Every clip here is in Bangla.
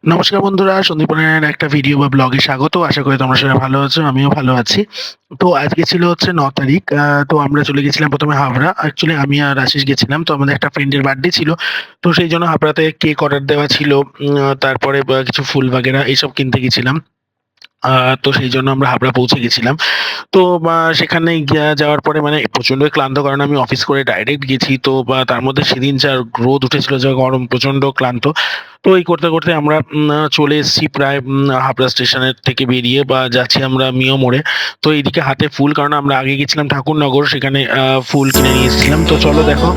নমস্কার বন্ধুরা, সন্দীপনের একটা ভিডিও বা ব্লগে স্বাগত। আশা করি তোমরা সবাই ভালো আছো। আমিও ভালো আছি। তো আজকে ছিল হচ্ছে ৯ তারিখ। তো আমরা চলে গেছিলাম ১ম এ হাবড়া। অ্যাকচুয়ালি আমি আর আশিস গেছিলাম। তো আমাদের একটা ফ্রেন্ডের বার্থডে ছিল। তো সেইজন্য হাবড়াতে কেক অর্ডার দেওয়া ছিল। তারপরে কিছু ফুল বাগেরা এসব কিনতে গেছিলাম। আ তো সেইজন্য আমরা হাবড়া পৌঁছে গেছিলাম। তো সেখানে যাওয়ার পরে মানে প্রচন্ডই ক্লান্ত, কারণ আমি অফিস করে ডাইরেক্ট গেছি। তো তার মধ্যে সেদিন যা রোদ উঠেছিল, যা গরম, প্রচন্ড ক্লান্ত। তো এই করতে, করতে আমরা চলে এসেছি প্রায় হাবড়া স্টেশনের থেকে বেরিয়ে যাচ্ছি আমরা মিও মোড়ে। তো এইদিকে হাতে ফুল, কারণ আমরা আগে গেছিলাম ঠাকুরনগর, সেখানে ফুল কিনে নিয়ে এসেছিলাম। তো চলো দেখো।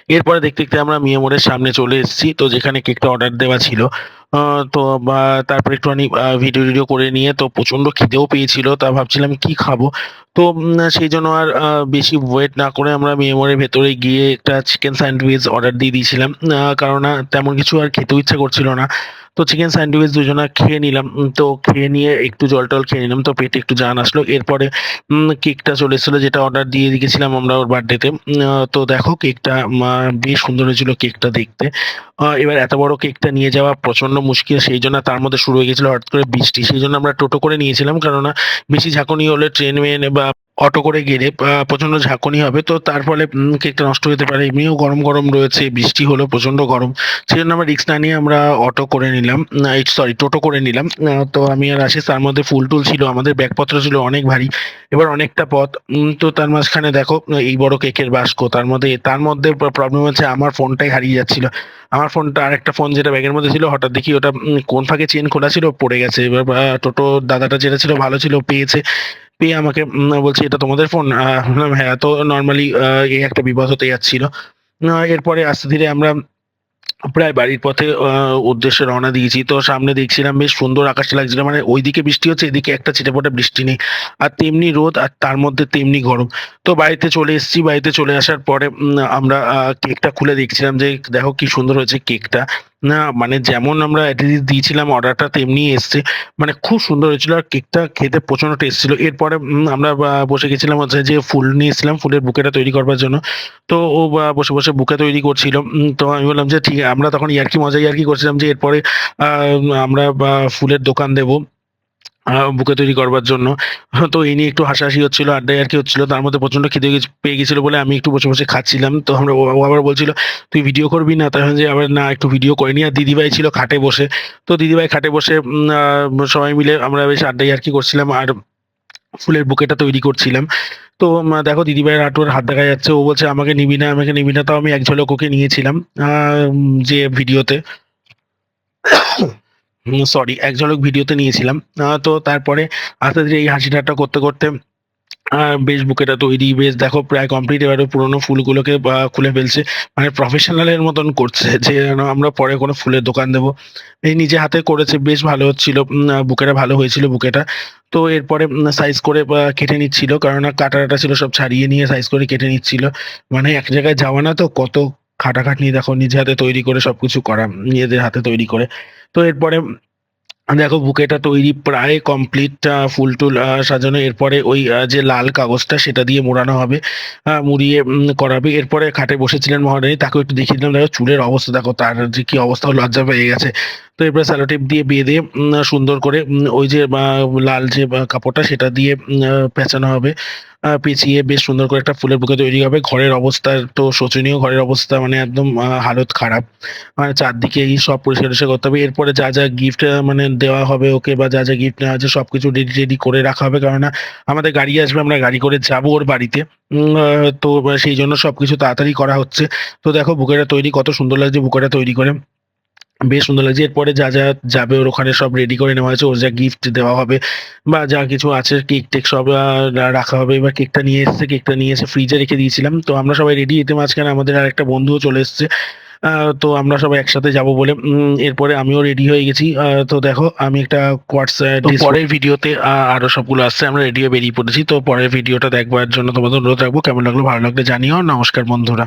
এরপরে দেখতে, দেখতে আমরা মিয়া মোড়ের সামনে চলে এসেছি। তো যেখানে কেকটা অর্ডার দেওয়া ছিল। আ তো তারপরে একটুখানি ভিডিও করে নিয়ে তো প্রচন্ড খিদেও পেয়েছিল। তা ভাবছিলাম কি খাবো? তো সেইজন্য আর বেশি ওয়েট না করে আমরা মিয়া মোড়ের ভেতরে গিয়ে একটা চিকেন স্যান্ডউইচ অর্ডার দিয়ে দিয়েছিলাম। কারণ তেমন কিছু আর খেতেও ইচ্ছা করছিল না। তো চিকেন স্যান্ডউইচ দুজনা খেয়ে নিলাম। তো খেয়ে নিয়ে একটু জল-টল খেয়ে নিলাম। তো পেটে একটু জান আসলো। এরপরে কেকটা চলে এসেছিল, যেটা অর্ডার দিয়ে গেছিলাম আমরা ওর বার্থডেতে। তো দেখো কেকটা বেশ সুন্দর হয়েছিল কেকটা দেখতে। এবার এত বড় কেকটা নিয়ে যাওয়া প্রচন্ড মুশকিল। সেইজন্য তার মধ্যে শুরু হয়ে গেছিল হঠাৎ করে বৃষ্টি। সেইজন্য আমরা টোটো করে নিয়েছিলাম। কেননা বেশি ঝাঁকুনি হলে ট্রেন-মেন বা অটো করে গেলে প্রচন্ড ঝাঁকুনি হবে। তো তার ফলে কেকটা নষ্ট হয়ে যেতে পারে। এমনিও গরম, গরম রয়েছে। বৃষ্টি হলো, প্রচন্ড গরম। সেজন্য আমরা রিস্ক না নিয়ে আমরা অটো করে নিলাম। সরি, টোটো করে নিলাম। তো আমি আর আশিস, তার মধ্যে ফুল-টুল ছিল, আমাদের ব্যাগপত্র ছিল অনেক ভারী। এবার অনেকটা পথ। তো তার মাঝখানে দেখো এই বড় কেকের বাস্ক। তার মধ্যে প্রবলেম হচ্ছে আমার ফোনটাই হারিয়ে যাচ্ছিল। আমার ফোনটা, আরেকটা ফোন যেটা ব্যাগের মধ্যে ছিল, হঠাৎ দেখি ওটা কোন ফাঁকে চেইন খোলা ছিল, পড়ে গেছে। এবার টোটো দাদাটা যেটা ছিল ভালো ছিল, পেয়েছে। পেয়ে আমাকে বলছে, "এটা তোমাদের ফোন?" বললাম, "হ্যাঁ।" তো নরমালি এই একটা বিপদ হতে যাচ্ছিল। এরপরে আস্তে ধীরে আমরা প্রায় বাড়ির পথে উদ্দেশ্যে রওনা দিয়েছি। তো সামনে দেখছিলাম বেশ সুন্দর আকাশটা লাগছিল। মানে ওইদিকে বৃষ্টি হচ্ছে, এদিকে একটা ছিটেফোঁটা বৃষ্টি নেই। আর তেমনি রোদ, আর তার মধ্যে তেমনি গরম। তো বাড়িতে চলে এসেছি। বাড়িতে চলে আসার পরে আমরা কেকটা খুলে দেখছিলাম যে দেখো কি সুন্দর হয়েছে কেকটা। না মানে যেমন আমরা অ্যাড্রেস দিয়েছিলাম অর্ডারটা তেমনিই এসছে। মানে খুব সুন্দর হয়েছিল, আর কেকটা খেতে প্রচন্ড টেস্ট ছিল। এরপরে আমরা বসে গেছিলাম হচ্ছে যে ফুল নিয়ে এসেছিলাম, ফুলের বুকেটা তৈরি করবার জন্য। তো ও বসে, বসে বুকে তৈরি করছিল। তো আমি বললাম যে ঠিক, আমরা তখন মজায় ইয়ার্কি করছিলাম যে এরপরে আ আমরা ফুলের দোকান দেবো বুকে তৈরি করবার জন্য। তো এই নিয়ে একটু হাসাহাসি হচ্ছিল, আড্ডা ইয়ার্কি হচ্ছিল। তার মধ্যে প্রচন্ড খিদে পেয়ে গেছিল বলে আমি একটু বসে, বসে খাচ্ছিলাম। তো ও আবার বলছিল, "তুই ভিডিও করবি না?" তখন যে আবার না, একটু ভিডিও করে নিই। আর দিদিভাই ছিল খাটে বসে। তো দিদিভাই খাটে বসে সবাই মিলে আমরা বেশ আড্ডা ইয়ার্কি করছিলাম। আর ফুলের বুকেটা তৈরি করছিলাম। তো দেখো দিদিভাইয়ের হাঁটুর হাত দেখা যাচ্ছে। ও বলছে, "আমাকে নিবি না, আমাকে নিবি না।" তাও আমি এক ঝলক ওকে নিয়েছিলাম। যে ভিডিওতে সরি, এক ঝলক ভিডিওতে নিয়েছিলাম। তো তারপরে আস্তে ধীরে এই হাসি ঠাট্টা করতে, করতে আ বেশ বুকেটা তৈরি, বেশ দেখো প্রায় কমপ্লিট। এবারে পুরোনো ফুলগুলোকে খুলে ফেলছে। মানে প্রফেশনালের মতন করছে যে যেন আমরা পরে কোনো ফুলের দোকান দেবো। এই নিজে হাতে করেছে, বেশ ভালো হচ্ছিল। বুকেটা ভালো হয়েছিল বুকেটা। তো এরপরে সাইজ করে কেটে নিচ্ছিল। কেননা কাটা-টাটা ছিল, সব ছাড়িয়ে নিয়ে সাইজ করে কেটে নিচ্ছিল। মানে এক জায়গায় যাওয়া না তো, কত খাটাখাটনি দেখো, নিজে হাতে তৈরি করে সবকিছু করা, নিজেদের হাতে তৈরি করে। তো এরপরে দেখো বুকেটা তৈরি প্রায় কমপ্লিট। ফুল-টুল সাজানো। এরপরে ওই যে লাল কাগজটা, সেটা দিয়ে মোড়ানো হবে। মুড়িয়ে করাবে। এরপরে খাটে বসেছিলেন মহারানী, তাকেও একটু দেখিয়ে দিলাম। দেখো চুলের অবস্থা দেখো, তার যে কি অবস্থা, লজ্জা পেয়ে গেছে। তো এরপরে সেলোটেপ দিয়ে বেঁধে সুন্দর করে ওই যে লাল যে কাপড়টা, সেটা দিয়ে পেঁচানো হবে। পেঁচিয়ে বেশ সুন্দর করে একটা ফুলের বুকে তৈরি হবে। ঘরের অবস্থা তো শোচনীয়, ঘরের অবস্থা মানে একদম হালত খারাপ। মানে চারদিকে এই সব পরিষ্কার-টরিষ্কার করতে হবে। এরপরে যা, যা গিফট মানে দেওয়া হবে ওকে, বা যা, যা গিফট নেওয়া আছে সবকিছু রেডি করে রাখা হবে। কেননা আমাদের গাড়ি আসবে, আমরা গাড়ি করে যাবো ওর বাড়িতে। তো সেইজন্য সবকিছু তাড়াতাড়ি করা হচ্ছে। তো দেখো বুকেটা তৈরি, কত সুন্দর লাগছে বুকেটা তৈরি করে। বেশ সুন্দর লাগছে। এরপরে যা, যা যাবে ওর ওখানে সব রেডি করে নেওয়া হয়েছে। ওর যা গিফট দেওয়া হবে বা যা কিছু আছে, কেক-টেক সব রাখা হবে। এবার কেকটা নিয়ে এসছে, কেকটা নিয়ে এসে ফ্রিজে রেখে দিয়েছিলাম। তো আমরা সবাই রেডি। এতে মাঝখানে আমাদের আরেকটা বন্ধুও চলে এসছে। আ তো আমরা সবাই একসাথে যাবো বলে এরপরে আমিও রেডি হয়ে গেছি। তো দেখো আমি একটা কোয়ার্টস তো পরের ভিডিওতে আরো সবগুলো আসছে। আমরা রেডি হয়ে বেরিয়ে পড়েছি। তো পরের ভিডিওটা দেখবার জন্য তোমাদের অনুরোধ রাখবো। কেমন লাগলো, ভালো লাগলে জানিও। নমস্কার বন্ধুরা।